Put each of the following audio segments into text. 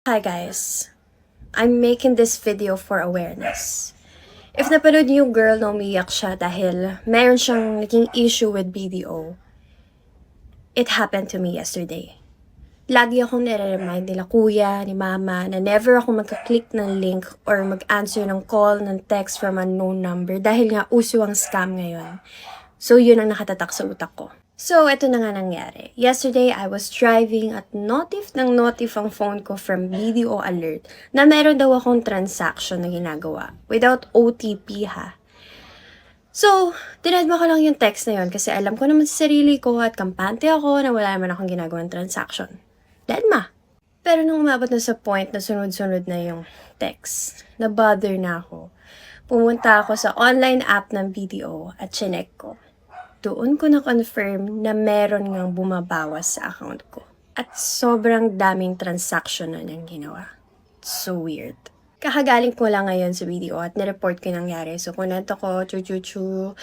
Hi guys, I'm making this video for awareness. If napanood niyo yung girl na umiyak siya dahil meron siyang naging issue with BDO, it happened to me yesterday. Lagi akong nire-remind nila kuya, ni mama, na never ako magka-click ng link or mag-answer ng call, ng text from unknown number dahil nga uso ang scam ngayon. So yun ang nakatatak sa utak ko. So, ito na nga nangyari. Yesterday, I was driving at notif ang phone ko from BDO alert na meron daw akong transaction na ginagawa without OTP ha. So, dinedma ko lang yung text na yun kasi alam ko naman sa sarili ko at kampante ako na wala naman akong ginagawang transaction. Dedma. Pero nung umabot na sa point na sunod-sunod na yung text, na-bother na ako. Pumunta ako sa online app ng BDO at chinek ko. Doon ko na-confirm na meron ngang bumabawas sa account ko. At sobrang daming transaction na niyang ginawa. So weird. Kakagaling ko lang ngayon sa video at nireport ko yung nangyari. So kunento ko, chu.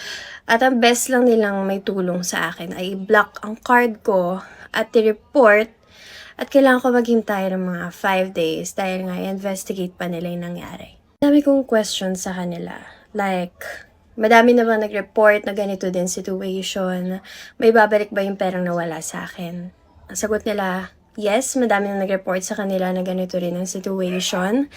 At ang best lang nilang may tulong sa akin ay i-block ang card ko at i-report. At kailangan ko maghintay ng mga 5 days dahil nga i-investigate pa nila yung nangyari. Dami kong questions sa kanila. Like, madami na bang nag-report na ganito din situation? May babalik ba yung perang nawala sa akin? Ang sagot nila, yes, madami na nag-report sa kanila na ganito rin ang situation.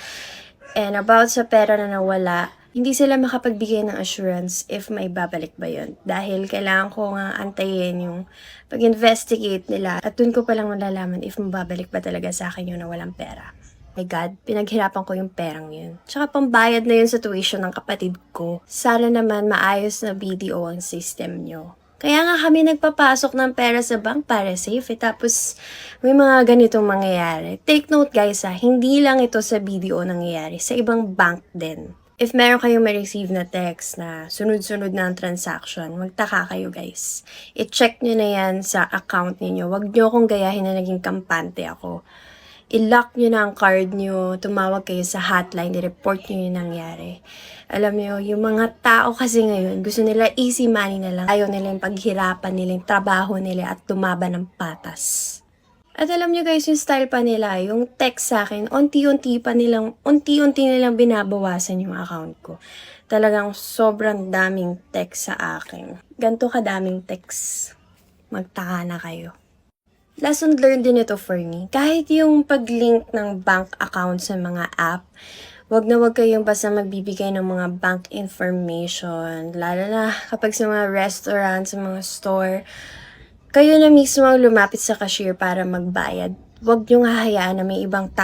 And about sa pera na nawala, hindi sila makapagbigay ng assurance if may babalik ba yun. Dahil kailangan ko nga antayin yung pag-investigate nila at dun ko palang malalaman if mababalik ba talaga sa akin yung nawalang pera. My God, pinaghirapan ko yung perang yun. Tsaka pambayad na yun sa tuition ng kapatid ko. Sana naman maayos na BDO ang system nyo. Kaya nga kami nagpapasok ng pera sa bank para safe. Tapos may mga ganitong mangyayari. Take note guys hindi lang ito sa BDO nangyayari. Sa ibang bank din. If meron kayong ma-receive na text na sunod-sunod na ang transaction, magtaka kayo guys. I-check nyo na yan sa account niyo. Huwag nyo akong gayahin na naging kampante ako. I-lock nyo na ang card nyo, tumawag kayo sa hotline, i-report nyo yung nangyari. Alam nyo, yung mga tao kasi ngayon, gusto nila easy money na lang. Ayaw nila yung paghirapan nila, yung trabaho nila at tumaban ng patas. At alam nyo guys, yung style pa nila, yung text sa akin, unti-unti nilang binabawasan yung account ko. Talagang sobrang daming text sa akin. Ganto kadaming text. Magtaka na kayo. Lesson learned din ito for me. Kahit yung pag-link ng bank account sa mga app, wag kayong basta magbibigay ng mga bank information. Lalo na kapag sa mga restaurant, sa mga store, kayo na mismo ang lumapit sa cashier para magbayad. Wag niyong hahayaan na may ibang tao